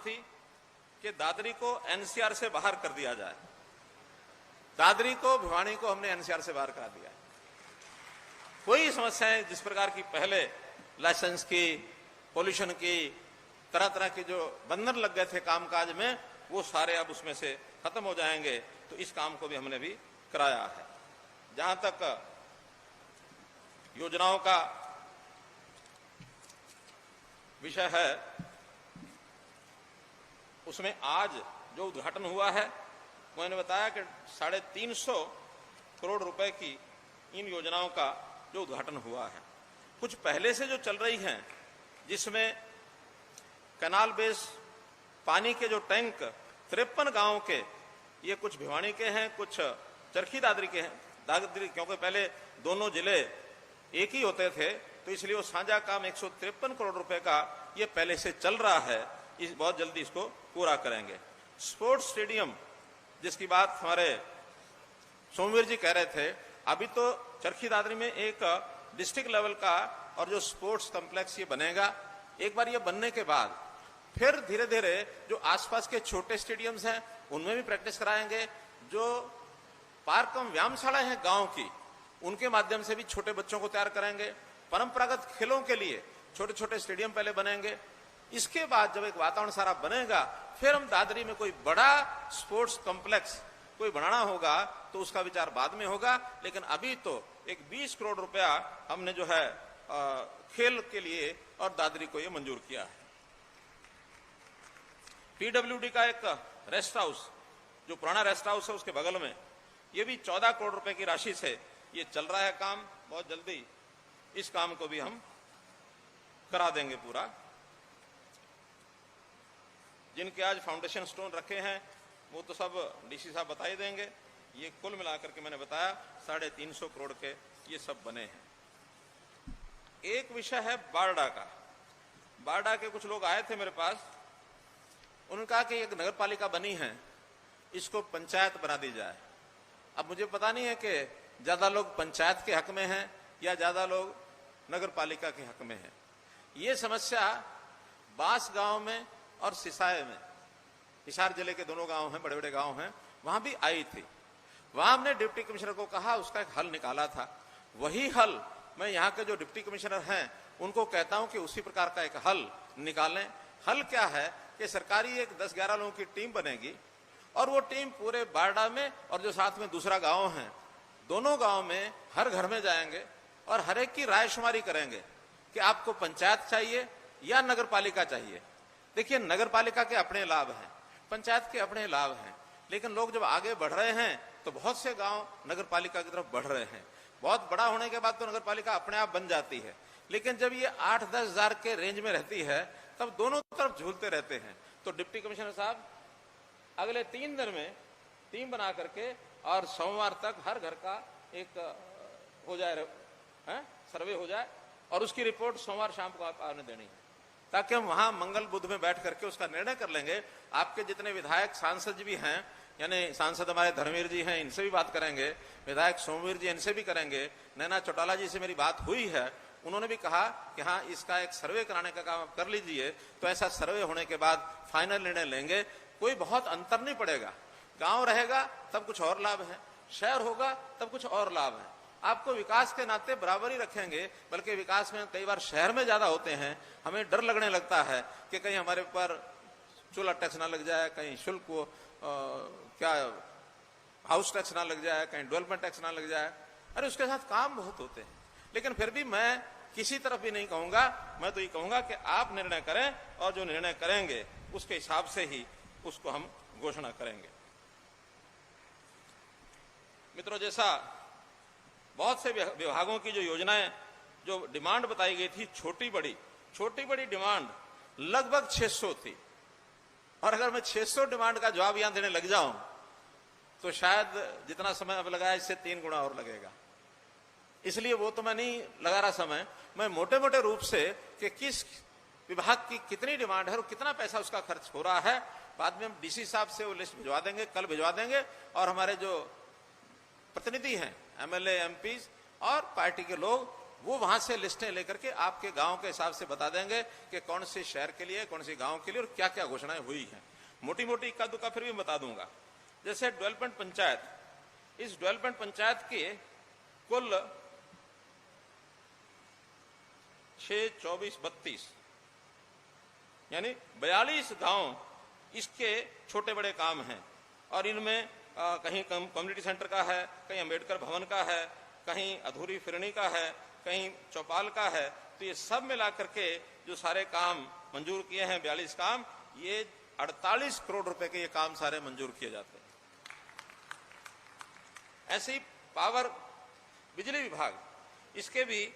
थी कि दादरी को एनसीआर से बाहर कर दिया जाए। दादरी को, भिवानी को हमने एनसीआर से बाहर करा दिया। कोई समस्याएं जिस प्रकार की पहले लाइसेंस की, पोल्यूशन की, तरह तरह के जो बंधन लग गए थे कामकाज में, वो सारे अब उसमें से खत्म हो जाएंगे। तो इस काम को भी हमने भी कराया है। जहां तक योजनाओं का विषय है, उसमें आज जो उद्घाटन हुआ है, मैंने बताया कि 350 करोड़ रुपए की इन योजनाओं का जो उद्घाटन हुआ है। कुछ पहले से जो चल रही हैं, जिसमें कैनाल बेस पानी के जो टैंक 53 गांवों के, ये कुछ भिवानी के हैं, कुछ चरखी दादरी के हैं। दादरी क्योंकि पहले दोनों जिले एक ही होते थे, तो इसलिए वो साझा काम 153 करोड़ रुपए का ये पहले से चल रहा है। बहुत जल्दी इसको पूरा करेंगे। स्पोर्ट्स स्टेडियम जिसकी बात हमारे सोमवीर जी कह रहे थे, अभी तो चरखी दादरी में एक डिस्ट्रिक्ट लेवल का और जो स्पोर्ट्स कॉम्प्लेक्स ये बनेगा, एक बार ये बनने के बाद फिर धीरे धीरे जो आसपास के छोटे स्टेडियम्स हैं उनमें भी प्रैक्टिस कराएंगे। जो पार्क एवं व्यायामशाला हैं गांव की, उनके माध्यम से भी छोटे बच्चों को तैयार करेंगे। परंपरागत खेलों के लिए छोटे छोटे स्टेडियम पहले बनेंगे। इसके बाद जब एक वातावरण सारा बनेगा, फिर हम दादरी में कोई बड़ा स्पोर्ट्स कॉम्प्लेक्स कोई बनाना होगा तो उसका विचार बाद में होगा। लेकिन अभी तो एक 20 करोड़ रुपया हमने जो है खेल के लिए और दादरी को ये मंजूर किया है। पीडब्ल्यूडी का एक रेस्ट हाउस, जो पुराना रेस्ट हाउस है उसके बगल में, ये भी 14 करोड़ रुपए की राशि से ये चल रहा है काम। बहुत जल्दी इस काम को भी हम करा देंगे पूरा। जिनके आज फाउंडेशन स्टोन रखे हैं वो तो सब डीसी साहब बता ही देंगे। ये कुल मिलाकर के मैंने बताया 350 करोड़ के ये सब बने हैं। एक विषय है बारडा का। बारडा के कुछ लोग आए थे मेरे पास, उन्होंने कहा कि एक नगर पालिका बनी है, इसको पंचायत बना दी जाए। अब मुझे पता नहीं है कि ज्यादा लोग पंचायत के हक में हैं या ज्यादा लोग नगर पालिका के हक में हैं। ये समस्या बांस गांव में और सिसाए में, हिसार जिले के दोनों गांव हैं, बड़े बड़े गांव हैं, वहां भी आई थी। वहां हमने डिप्टी कमिश्नर को कहा, उसका एक हल निकाला था। वही हल मैं यहाँ के जो डिप्टी कमिश्नर हैं उनको कहता हूं कि उसी प्रकार का एक हल निकालें। हल क्या है कि सरकारी एक 10-11 लोगों की टीम बनेगी और वो टीम पूरे बारडा में और जो साथ में दूसरा गांव है, दोनों गांव में हर घर में जाएंगे और हर एक की रायशुमारी करेंगे कि आपको पंचायत चाहिए या नगर पालिका चाहिए। देखिए, नगर पालिका के अपने लाभ हैं, पंचायत के अपने लाभ हैं, लेकिन लोग जब आगे बढ़ रहे हैं तो बहुत से गांव नगर पालिका की तरफ बढ़ रहे हैं। बहुत बड़ा होने के बाद तो नगर पालिका अपने आप बन जाती है, लेकिन जब ये 8-10 हजार के रेंज में रहती है तब दोनों तरफ झूलते रहते हैं। तो डिप्टी कमिश्नर साहब अगले 3 दिन में टीम बना करके और सोमवार तक हर घर का एक हो जाए, सर्वे हो जाए और उसकी रिपोर्ट सोमवार शाम को आपने देनी है, ताकि हम वहां मंगल बुध में बैठ करके उसका निर्णय कर लेंगे। आपके जितने विधायक सांसद भी हैं, यानी सांसद हमारे धर्मवीर जी हैं, इनसे भी बात करेंगे, विधायक सोमवीर जी इनसे भी करेंगे, नैना चौटाला जी से मेरी बात हुई है, उन्होंने भी कहा कि हाँ इसका एक सर्वे कराने का काम आप कर लीजिए। तो ऐसा सर्वे होने के बाद फाइनल निर्णय लेंगे। कोई बहुत अंतर नहीं पड़ेगा। गांव रहेगा तब कुछ और लाभ है, शहर होगा तब कुछ और लाभ है। आपको विकास के नाते बराबर ही रखेंगे, बल्कि विकास में कई बार शहर में ज्यादा होते हैं। हमें डर लगने लगता है कि कहीं हमारे ऊपर चूल्हा टैक्स ना लग जाए, कहीं शुल्क क्या हाउस टैक्स ना लग जाए, कहीं डेवलपमेंट टैक्स ना लग जाए। अरे उसके साथ काम बहुत होते हैं, लेकिन फिर भी मैं किसी तरफ भी नहीं कहूंगा। मैं तो ये कहूंगा कि आप निर्णय करें और जो निर्णय करेंगे उसके हिसाब से ही उसको हम घोषणा करेंगे। मित्रों, जैसा बहुत से विभागों की जो योजनाएं, जो डिमांड बताई गई थी, छोटी बड़ी डिमांड लगभग 600 थी। और अगर मैं 600 डिमांड का जवाब यहां देने लग जाऊं तो शायद जितना समय अब लगाया इससे 3 गुना और लगेगा। इसलिए वो तो मैं नहीं लगा रहा समय, मैं मोटे मोटे रूप से कि किस विभाग की कितनी डिमांड है और कितना पैसा उसका खर्च हो रहा है, बाद में हम डीसी साहब से वो लिस्ट भिजवा देंगे, कल भिजवा देंगे। और हमारे जो प्रतिनिधि हैं, एमएलए, एमपीज और पार्टी के लोग, वो वहां से लिस्टें लेकर के आपके गांव के हिसाब से बता देंगे कि कौन से शहर के लिए, कौन सी गांव के लिए और क्या क्या घोषणाएं हुई हैं। मोटी मोटी इक्का दुक्का फिर भी बता दूंगा। जैसे डेवलपमेंट पंचायत, इस डेवलपमेंट पंचायत के कुल 6, 24, 32 यानी 42 गांव इसके छोटे बड़े काम हैं। और इनमें कहीं कम्युनिटी सेंटर का है, कहीं अंबेडकर भवन का है, कहीं अधूरी फिरनी का है, कहीं चौपाल का है। तो ये सब मिला करके जो सारे काम मंजूर किए हैं, 42 काम, ये 48 करोड़ रुपए के ये काम सारे मंजूर किए जाते हैं। ऐसे ही पावर, बिजली विभाग, इसके भी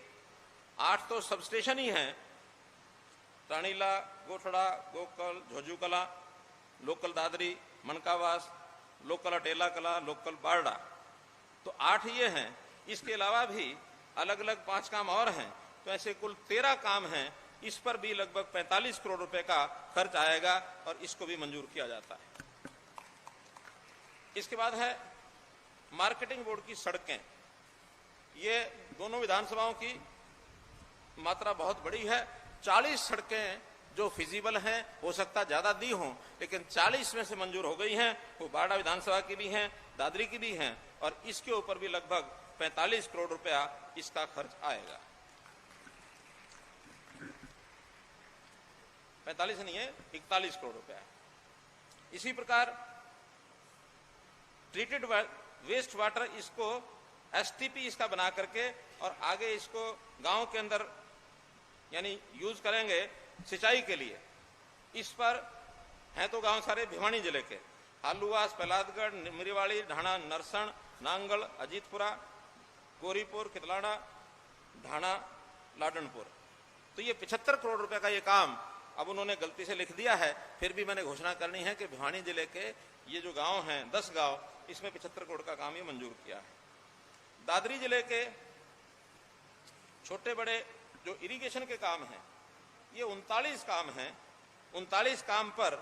8 तो सबस्टेशन ही हैं। रानीला, गोठड़ा, गोकल, झोजूकला, लोकल दादरी, मनकावास, लोकल अटेला कला, लोकल बारडा, तो 8 ये हैं। इसके अलावा भी अलग अलग 5 काम और हैं। तो ऐसे कुल 13 काम हैं। इस पर भी लगभग 45 करोड़ रुपए का खर्च आएगा और इसको भी मंजूर किया जाता है। इसके बाद है मार्केटिंग बोर्ड की सड़कें। ये दोनों विधानसभाओं की मात्रा बहुत बड़ी है। 40 सड़कें जो फिजिबल हैं, हो सकता ज्यादा दी हों, लेकिन 40 में से मंजूर हो गई हैं। वो बारडा विधानसभा की भी हैं, दादरी की भी हैं, और इसके ऊपर भी लगभग 45 करोड़ रुपया इसका खर्च आएगा। 45 नहीं है, 41 करोड़ रुपया। इसी प्रकार ट्रीटेड वेस्ट वाटर, इसको एसटीपी इसका बना करके और आगे इसको गांव के अंदर यानी यूज करेंगे सिंचाई के लिए। इस पर हैं तो गांव सारे भिवानी जिले के, आलूवास, प्रहलादगढ़, मिरीवाड़ी, ढाणा, नरसण, नांगल, अजीतपुरा, गोरीपुर, कितलाड़ा, ढाणा, लाडनपुर। तो ये 75 करोड़ रुपए का ये काम अब उन्होंने गलती से लिख दिया है। फिर भी मैंने घोषणा करनी है कि भिवानी जिले के ये जो गांव हैं, 10 गांव, इसमें 75 करोड़ का काम ये मंजूर किया है। दादरी जिले के छोटे बड़े जो इरिगेशन के काम हैं, ये 39 काम हैं। 39 काम पर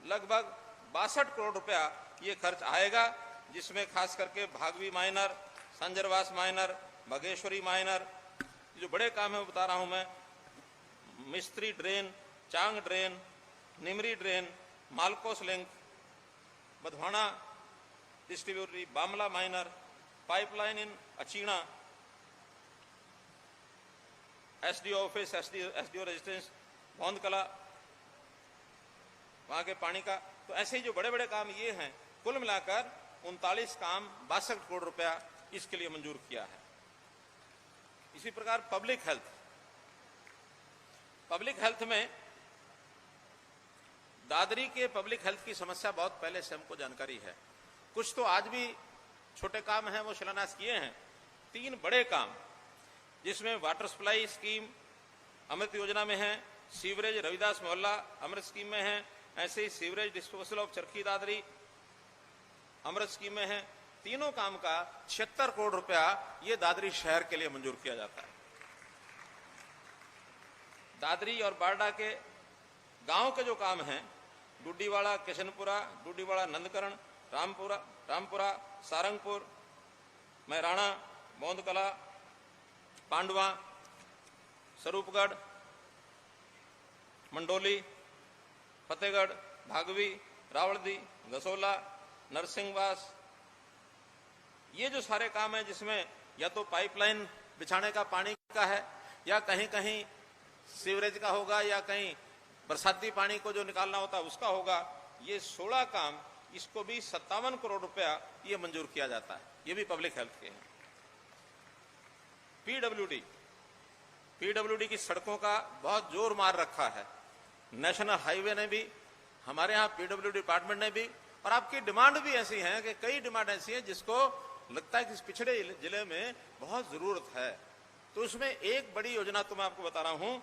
लगभग 62 करोड़ रुपया ये खर्च आएगा, जिसमें खास करके भागवी माइनर, संजरवास माइनर, भगेश्वरी माइनर, जो बड़े काम है वो बता रहा हूं मैं। Mistri drain, Chang drain, Nimri drain, Malkos link, Badhwana distributary, Bamla minor, pipeline in Achina, SDO office, SDO residence, Bhondkala, वहां के पानी का। तो ऐसे ही जो बड़े बड़े काम ये हैं, कुल मिलाकर 39 काम 62 करोड़ रुपया इसके लिए मंजूर किया है। इसी प्रकार पब्लिक हेल्थ, पब्लिक हेल्थ में दादरी के पब्लिक हेल्थ की समस्या बहुत पहले से हमको जानकारी है। कुछ तो आज भी छोटे काम हैं, वो शिलान्यास किए हैं। 3 बड़े काम, जिसमें वाटर सप्लाई स्कीम अमृत योजना में है, सीवरेज रविदास मोहल्ला अमृत स्कीम में है, ऐसे ही sewerage disposal of Charkhi Dadri Amrut scheme में है। तीनों काम का 76 करोड़ रुपया ये दादरी शहर के लिए मंजूर किया जाता है। दादरी और बारडा के गांव के जो काम हैं, डुड्डीवाड़ा, किशनपुरा, डुड्डीवाड़ा, नंदकरण, रामपुरा, सारंगपुर, मैराणा, बौंदकला, पांडवा, स्वरूपगढ़, मंडोली, फतेहगढ़, भागवी, रावलदी, गसोला, नरसिंहवास, ये जो सारे काम हैं, जिसमें या तो पाइपलाइन बिछाने का पानी का है, या कहीं कहीं सीवरेज का होगा, या कहीं बरसाती पानी को जो निकालना होता है उसका होगा। ये 16 काम, इसको भी 57 करोड़ रुपया ये मंजूर किया जाता है। ये भी पब्लिक हेल्थ के हैं। पीडब्ल्यूडी की सड़कों का बहुत जोर मार रखा है। नेशनल हाईवे ने भी, हमारे यहाँ पीडब्ल्यूडी डिपार्टमेंट ने भी, और आपकी डिमांड भी ऐसी है कि कई डिमांड ऐसी है जिसको लगता है कि इस पिछड़े जिले में बहुत जरूरत है। तो उसमें एक बड़ी योजना तो मैं आपको बता रहा हूं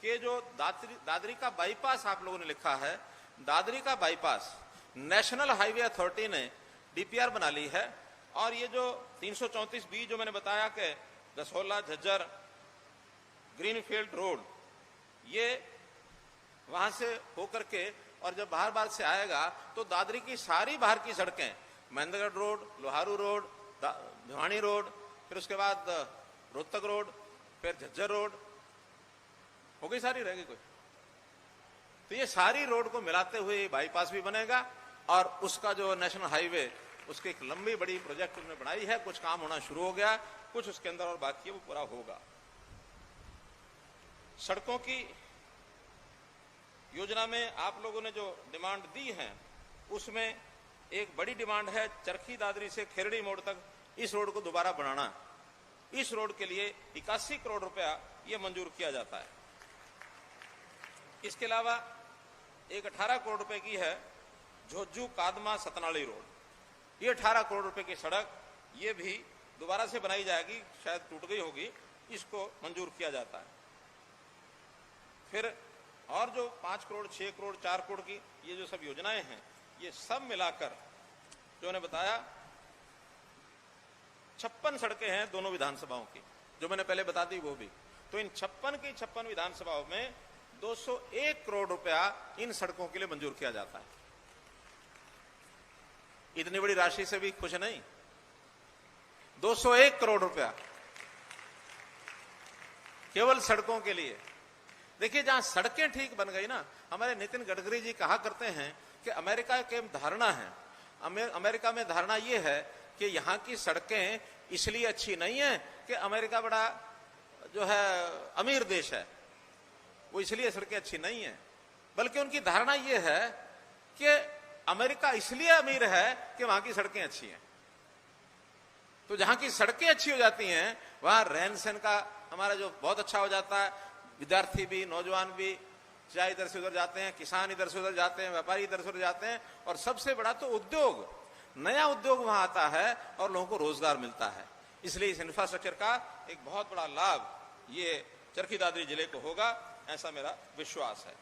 कि जो दादरी का बाईपास आप लोगों ने लिखा है, दादरी का बाईपास नेशनल हाईवे अथॉरिटी ने डीपीआर बना ली है। और ये जो 334B जो मैंने बताया कि गसोला झज्जर ग्रीनफील्ड रोड, ये वहां से होकर के और जब बाहर से आएगा तो दादरी की सारी बाहर की सड़कें, Mahendragarh road, Loharu road, Bhiwani road, फिर उसके बाद रोहतक रोड, फिर झज्जर रोड हो गई, सारी रहेगी कोई। तो ये सारी रोड को मिलाते हुए बाईपास भी बनेगा और उसका जो नेशनल हाईवे, उसकी एक लंबी बड़ी प्रोजेक्ट उन्होंने बनाई है, कुछ काम होना शुरू हो गया, कुछ उसके अंदर और बाकी है, वो पूरा होगा। सड़कों की योजना में आप लोगों ने जो डिमांड दी है, उसमें एक बड़ी डिमांड है चरखी दादरी से खेरड़ी मोड़ तक इस रोड को दोबारा बनाना। इस रोड के लिए 81 करोड़ रुपया यह मंजूर किया जाता है। इसके अलावा एक 18 करोड़ रुपए की है झोज्जू कादमा सतनाली रोड। ये 18 करोड़ रुपए की सड़क, ये भी दोबारा से बनाई जाएगी, शायद टूट गई होगी, इसको मंजूर किया जाता है। फिर और जो 5 करोड़, 6 करोड़, 4 करोड़ की ये जो सब योजनाएं हैं, ये सब मिलाकर जो मैंने बताया 56 सड़कें हैं दोनों विधानसभाओं की, जो मैंने पहले बता दी वो भी। तो इन 56 की 56 विधानसभाओं में 201 करोड़ रुपया इन सड़कों के लिए मंजूर किया जाता है। इतनी बड़ी राशि से भी खुश नहीं, 201 करोड़ रुपया केवल सड़कों के लिए। देखिए, जहां सड़कें ठीक बन गई ना, हमारे नितिन गडकरी जी कहा करते हैं कि अमेरिका की धारणा है, अमेरिका में धारणा यह है कि यहां की सड़कें इसलिए अच्छी नहीं है कि अमेरिका बड़ा जो है अमीर देश है, वो इसलिए सड़कें अच्छी नहीं है, बल्कि उनकी धारणा यह है कि अमेरिका इसलिए अमीर है कि वहां की सड़कें अच्छी हैं। तो जहां की सड़कें अच्छी हो जाती हैं, वहां रहन सहन का हमारा जो बहुत अच्छा हो जाता है। विद्यार्थी भी, नौजवान भी, चाहे इधर से उधर जाते हैं, किसान इधर से उधर जाते हैं, व्यापारी इधर से उधर जाते हैं, और सबसे बड़ा तो उद्योग, नया उद्योग वहां आता है और लोगों को रोजगार मिलता है। इसलिए इस इंफ्रास्ट्रक्चर का एक बहुत बड़ा लाभ ये चरखी दादरी जिले को होगा, ऐसा मेरा विश्वास है।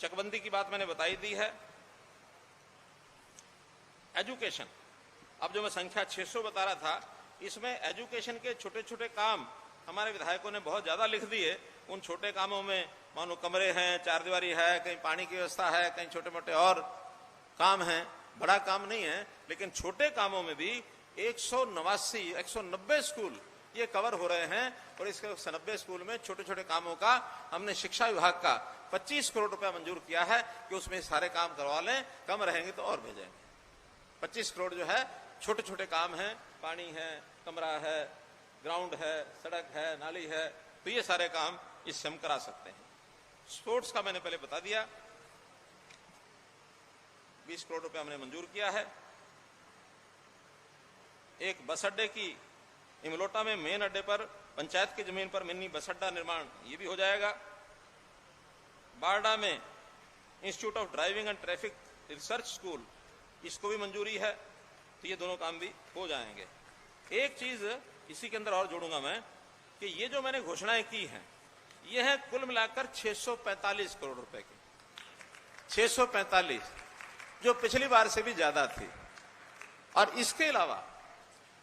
चकबंदी की बात मैंने बताई दी है। एजुकेशन, अब जो मैं संख्या 600 बता रहा था, इसमें एजुकेशन के छोटे छोटे काम हमारे विधायकों ने बहुत ज्यादा लिख दिए। उन छोटे कामों में मानो कमरे हैं, चारदीवारी है, कहीं पानी की व्यवस्था है, कहीं छोटे मोटे और काम हैं, बड़ा काम नहीं है। लेकिन छोटे कामों में भी 190 स्कूल ये कवर हो रहे हैं, और इसके 90 स्कूल में छोटे छोटे कामों का हमने शिक्षा विभाग का 25 करोड़ रुपया मंजूर किया है कि उसमें सारे काम करवा लें, कम रहेंगे तो और भेजेंगे। 25 करोड़ जो है छोटे छोटे काम हैं, पानी है, कमरा है, ग्राउंड है, सड़क है, नाली है, तो ये सारे काम इससे हम करा सकते हैं। स्पोर्ट्स का मैंने पहले बता दिया, 20 करोड़ रुपया हमने मंजूर किया है। एक बस अड्डे की इमलोटा में मेन अड्डे पर पंचायत की जमीन पर मिनी बस अड्डा निर्माण, ये भी हो जाएगा। बारडा में institute of driving and traffic research school, इसको भी मंजूरी है, तो ये दोनों काम भी हो जाएंगे। एक चीज इसी के अंदर और जोड़ूंगा मैं कि ये जो मैंने घोषणाएं की हैं, ये है कुल मिलाकर 645 करोड़ रुपए की, 645, जो पिछली बार से भी ज्यादा थी। और इसके अलावा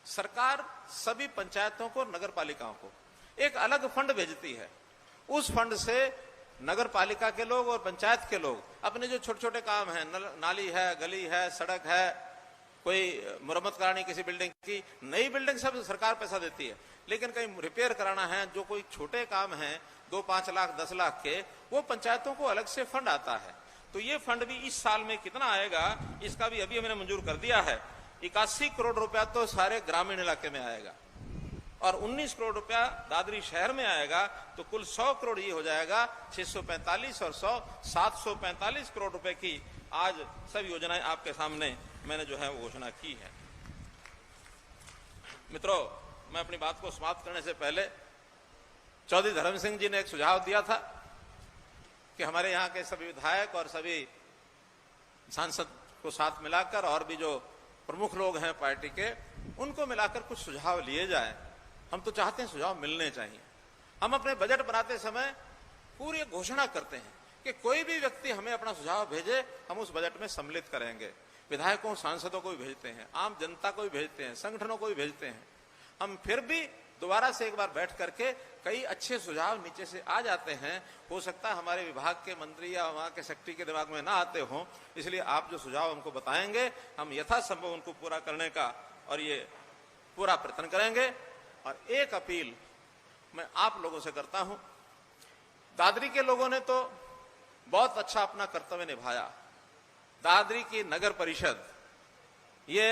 सरकार सभी पंचायतों को, नगर पालिकाओं को एक अलग फंड भेजती है। उस फंड से नगर पालिका के लोग और पंचायत के लोग अपने जो छोटे छोटे काम हैं, नाली है, गली है, सड़क है, कोई मुरम्मत करानी किसी बिल्डिंग की, नई बिल्डिंग सब सरकार पैसा देती है, लेकिन कहीं रिपेयर कराना है, जो कोई छोटे काम हैं 2, 5 लाख, 10 लाख के, वो पंचायतों को अलग से फंड आता है। तो ये फंड भी इस साल में कितना आएगा, इसका भी अभी मैंने मंजूर कर दिया है। 81 करोड़ रुपया तो सारे ग्रामीण इलाके में आएगा और 19 करोड़ रुपया दादरी शहर में आएगा, तो कुल 100 करोड़ ये हो जाएगा। 645 और 100, 745 करोड़ रुपए की आज सब योजनाएं आपके सामने मैंने जो है वो घोषणा की है। मित्रों, मैं अपनी बात को समाप्त करने से पहले चौधरी धर्म सिंह जी ने एक सुझाव दिया था कि हमारे यहाँ के सभी विधायक और सभी सांसद को साथ मिलाकर और भी जो प्रमुख लोग हैं पार्टी के, उनको मिलाकर कुछ सुझाव लिए जाए। हम तो चाहते हैं सुझाव मिलने चाहिए। हम अपने बजट बनाते समय पूरी घोषणा करते हैं कि कोई भी व्यक्ति हमें अपना सुझाव भेजे, हम उस बजट में सम्मिलित करेंगे। विधायकों, सांसदों को भी भेजते हैं, आम जनता को भी भेजते हैं, संगठनों को भी भेजते हैं। हम फिर भी दोबारा से एक बार बैठ करके कई अच्छे सुझाव नीचे से आ जाते हैं। हो सकता है हमारे विभाग के मंत्री या वहां के सेक्रेटरी के दिमाग में ना आते हों, इसलिए आप जो सुझाव हमको बताएंगे, हम यथासंभव उनको पूरा करने का और ये पूरा प्रयत्न करेंगे। और एक अपील मैं आप लोगों से करता हूं। दादरी के लोगों ने तो बहुत अच्छा अपना कर्तव्य निभाया। दादरी की नगर परिषद ये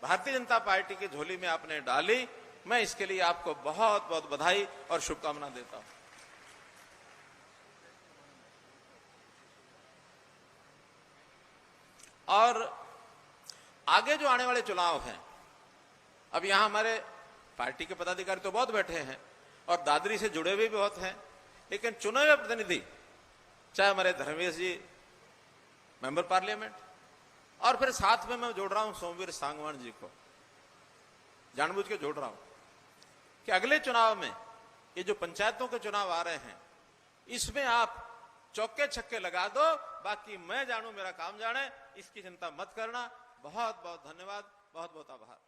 भारतीय जनता पार्टी की झोली में आपने डाली, मैं इसके लिए आपको बहुत बहुत बधाई और शुभकामना देता हूं। और आगे जो आने वाले चुनाव हैं, अब यहां हमारे पार्टी के पदाधिकारी तो बहुत बैठे हैं और दादरी से जुड़े हुए भी बहुत हैं, लेकिन चुने हुए प्रतिनिधि चाहे हमारे धर्मेश जी मेंबर पार्लियामेंट, और फिर साथ में मैं जोड़ रहा हूं सोमवीर सांगवान जी को, जानबूझ के जोड़ रहा हूं कि अगले चुनाव में ये जो पंचायतों के चुनाव आ रहे हैं इसमें आप चौके छक्के लगा दो, बाकी मैं जानू मेरा काम जाने, इसकी चिंता मत करना। बहुत बहुत धन्यवाद, बहुत बहुत आभार।